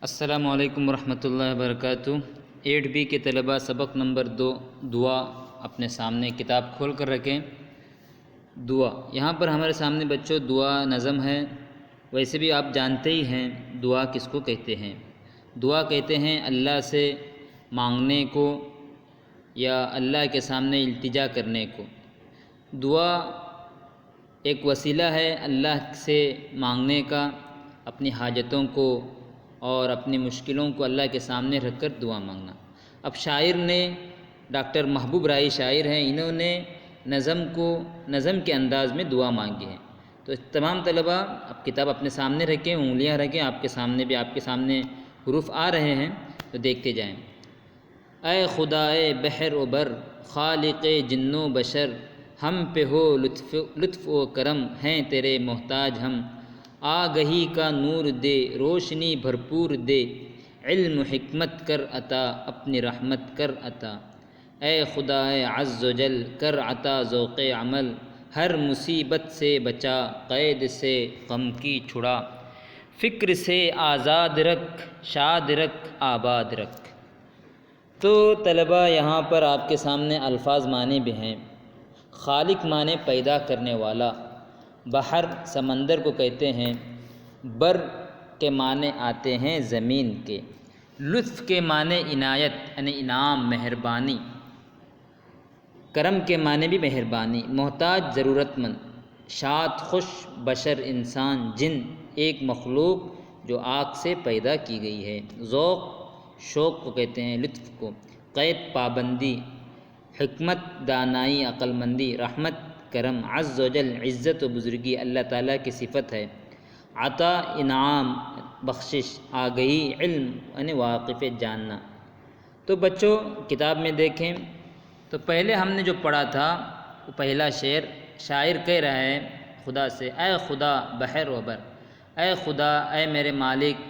السلام علیکم ورحمۃ اللہ وبرکاتہ۔ 8B کے طلباء سبق نمبر 2 دعا اپنے سامنے کتاب کھول کر رکھیں۔ دعا یہاں پر ہمارے سامنے بچوں دعا نظم ہے۔ ویسے بھی آپ جانتے ہی ہیں دعا کس کو کہتے ہیں۔ دعا کہتے ہیں اللہ سے مانگنے کو یا اللہ کے سامنے التجا کرنے کو۔ دعا ایک وسیلہ ہے اللہ سے مانگنے کا، اپنی حاجتوں کو اور اپنی مشکلوں کو اللہ کے سامنے رکھ کر دعا مانگنا۔ اب شاعر نے ڈاکٹر محبوب رائی شاعر ہیں، انہوں نے نظم کے انداز میں دعا مانگی ہے۔ تو تمام طلباء اب کتاب اپنے سامنے رکھیں، انگلیاں رکھیں، آپ کے سامنے حروف آ رہے ہیں تو دیکھتے جائیں۔ اے خدائے بحر و بر، خالق جن و بشر، ہم پہ ہو لطف و کرم، ہیں تیرے محتاج ہم۔ آگہی کا نور دے، روشنی بھرپور دے، علم و حکمت کر عطا، اپنی رحمت کر عطا۔ اے خدائے عز و جل، کر عطا ذوق عمل، ہر مصیبت سے بچا، قید سے غم کی چھڑا۔ فکر سے آزاد رکھ، شاد رکھ، آباد رکھ۔ تو طلباء یہاں پر آپ کے سامنے الفاظ معنی بھی ہیں۔ خالق معنی پیدا کرنے والا، بحر سمندر کو کہتے ہیں، بر کے معنی آتے ہیں زمین کے، لطف کے معنی عنایت یعنی انعام مہربانی، کرم کے معنی بھی مہربانی، محتاج ضرورت مند، شاد خوش بشر انسان جن ایک مخلوق جو آگ سے پیدا کی گئی ہے، ذوق شوق کو کہتے ہیں، لطف کو، قید پابندی، حکمت دانائی عقل مندی، رحمت کرم، عز و جل عزت و بزرگی اللہ تعالیٰ کی صفت ہے، عطا انعام بخشش، آگہی علم یعنی واقف جاننا۔ تو بچوں کتاب میں دیکھیں تو پہلے ہم نے جو پڑھا تھا وہ پہلا شعر، شاعر کہہ رہا ہے خدا سے، اے خدا بحر و بر، اے خدا، اے میرے مالک،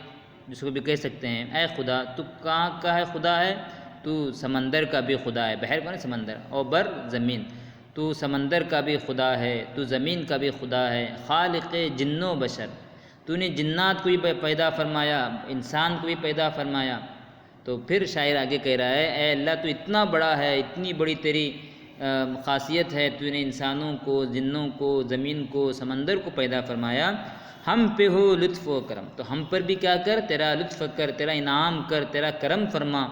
جس کو بھی کہہ سکتے ہیں، اے خدا تو کہاں کا ہے خدا ہے، تو سمندر کا بھی خدا ہے، بحر کا سمندر، اور بر زمین، تو سمندر کا بھی خدا ہے، تو زمین کا بھی خدا ہے، خالق جن و بشر، تو نے جنات کو بھی پیدا فرمایا، انسان کو بھی پیدا فرمایا۔ تو پھر شاعر آگے کہہ رہا ہے، اے اللہ تو اتنا بڑا ہے، اتنی بڑی تیری خاصیت ہے، تو نے انسانوں کو، جنوں کو، زمین کو، سمندر کو پیدا فرمایا، ہم پہ ہو لطف و کرم، تو ہم پر بھی کیا کر، تیرا لطف کر، تیرا انعام کر، تیرا کرم فرما،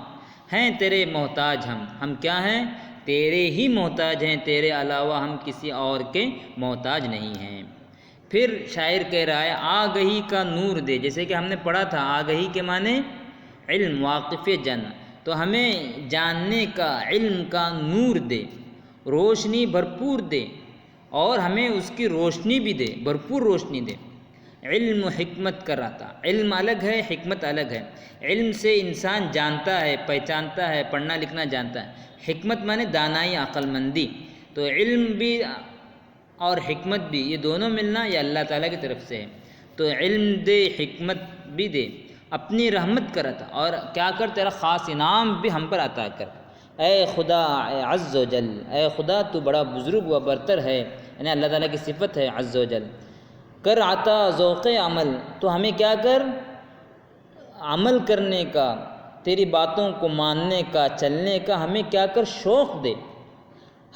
ہیں تیرے محتاج ہم کیا ہیں، تیرے ہی محتاج ہیں، تیرے علاوہ ہم کسی اور کے محتاج نہیں ہیں۔ پھر شاعر کہہ رہا ہے، آگہی کا نور دے، جیسے کہ ہم نے پڑھا تھا آگہی کے معنی علم، واقف جاننا، تو ہمیں جاننے کا، علم کا نور دے، روشنی بھرپور دے، اور ہمیں اس کی روشنی بھی دے، بھرپور روشنی دے، علم و حکمت کر عطا، علم الگ ہے، حکمت الگ ہے، علم سے انسان جانتا ہے، پہچانتا ہے، پڑھنا لکھنا جانتا ہے، حکمت معنی دانائی عقل مندی، تو علم بھی اور حکمت بھی یہ دونوں ملنا یہ اللہ تعالیٰ کی طرف سے ہے، تو علم دے، حکمت بھی دے، اپنی رحمت کر عطا، اور کیا کر، تیرا خاص انعام بھی ہم پر عطا کر، اے خدا اے عز و جل، اے خدا تو بڑا بزرگ و برتر ہے، یعنی اللہ تعالیٰ کی صفت ہے عز و جل، کر عطا ذوق عمل، تو ہمیں کیا کر، عمل کرنے کا، تیری باتوں کو ماننے کا، چلنے کا ہمیں کیا کر، شوق دے،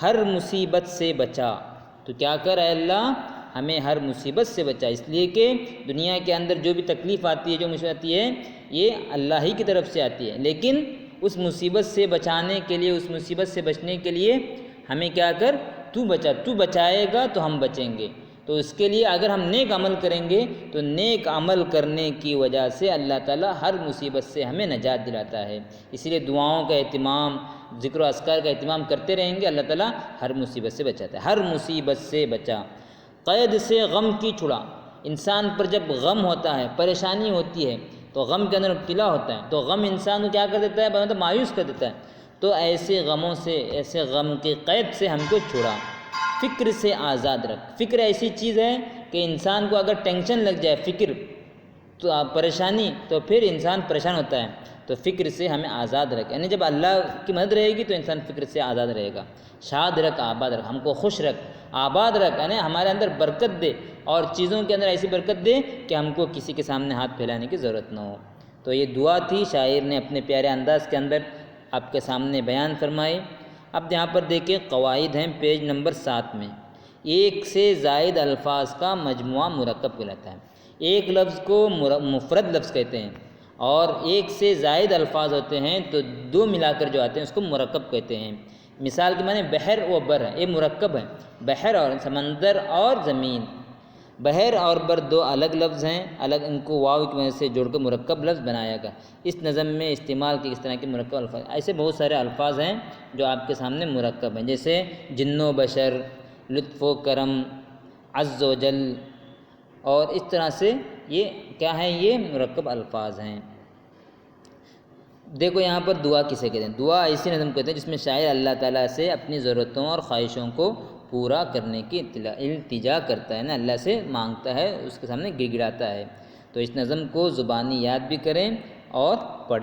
ہر مصیبت سے بچا، تو کیا کر اے اللہ، ہمیں ہر مصیبت سے بچا، اس لیے کہ دنیا کے اندر جو بھی تکلیف آتی ہے، جو مصیبت آتی ہے، یہ اللہ ہی کی طرف سے آتی ہے، لیکن اس مصیبت سے بچانے کے لیے، اس مصیبت سے بچنے کے لیے ہمیں کیا کر، تو بچائے گا تو ہم بچیں گے، تو اس کے لیے اگر ہم نیک عمل کریں گے تو نیک عمل کرنے کی وجہ سے اللہ تعالیٰ ہر مصیبت سے ہمیں نجات دلاتا ہے، اس لیے دعاؤں کا اہتمام، ذکر و اذکار کا اہتمام کرتے رہیں گے، اللہ تعالیٰ ہر مصیبت سے بچاتا ہے، ہر مصیبت سے بچا، قید سے غم کی چھڑا، انسان پر جب غم ہوتا ہے، پریشانی ہوتی ہے، تو غم کے اندر مبتلا ہوتا ہے، تو غم انسان کو کیا کر دیتا ہے، مطلب مایوس کر دیتا ہے، تو ایسے غموں سے، ایسے غم کے قید سے ہم کو چھڑا، فکر سے آزاد رکھ، فکر ایسی چیز ہے کہ انسان کو اگر ٹینشن لگ جائے، فکر تو پریشانی، تو پھر انسان پریشان ہوتا ہے، تو فکر سے ہمیں آزاد رکھ، یعنی جب اللہ کی مدد رہے گی تو انسان فکر سے آزاد رہے گا، شاد رکھ، آباد رکھ، ہم کو خوش رکھ، آباد رکھ، یعنی ہمارے اندر برکت دے، اور چیزوں کے اندر ایسی برکت دے کہ ہم کو کسی کے سامنے ہاتھ پھیلانے کی ضرورت نہ ہو۔ تو یہ دعا تھی، شاعر نے اپنے پیارے انداز کے اندر آپ کے سامنے بیان فرمائی۔ اب یہاں پر دیکھیں قواعد ہیں پیج نمبر 7 میں، ایک سے زائد الفاظ کا مجموعہ مرکب کہلاتا ہے۔ ایک لفظ کو مفرد لفظ کہتے ہیں، اور ایک سے زائد الفاظ ہوتے ہیں تو دو ملا کر جو آتے ہیں اس کو مرکب کہتے ہیں۔ مثال کے معنی بحر و بر ہے، یہ مرکب ہے، بحر اور سمندر اور زمین۔ بحر اور بر دو الگ لفظ ہیں، الگ ان کو واو کی وجہ سے جوڑ کر مرکب لفظ بنایا گیا۔ اس نظم میں استعمال کی اس طرح کے مرکب الفاظ، ایسے بہت سارے الفاظ ہیں جو آپ کے سامنے مرکب ہیں، جیسے جن و بشر، لطف و کرم، عز و جل، اور اس طرح سے یہ کیا ہیں، یہ مرکب الفاظ ہیں۔ دیکھو یہاں پر دعا کسے کہتے ہیں؟ دعا ایسی نظم کہتے ہیں جس میں شاعر اللہ تعالیٰ سے اپنی ضرورتوں اور خواہشوں کو پورا کرنے کی التجا کرتا ہے نا، اللہ سے مانگتا ہے، اس کے سامنے گڑ گڑاتا ہے۔ تو اس نظم کو زبانی یاد بھی کریں اور پڑھیں۔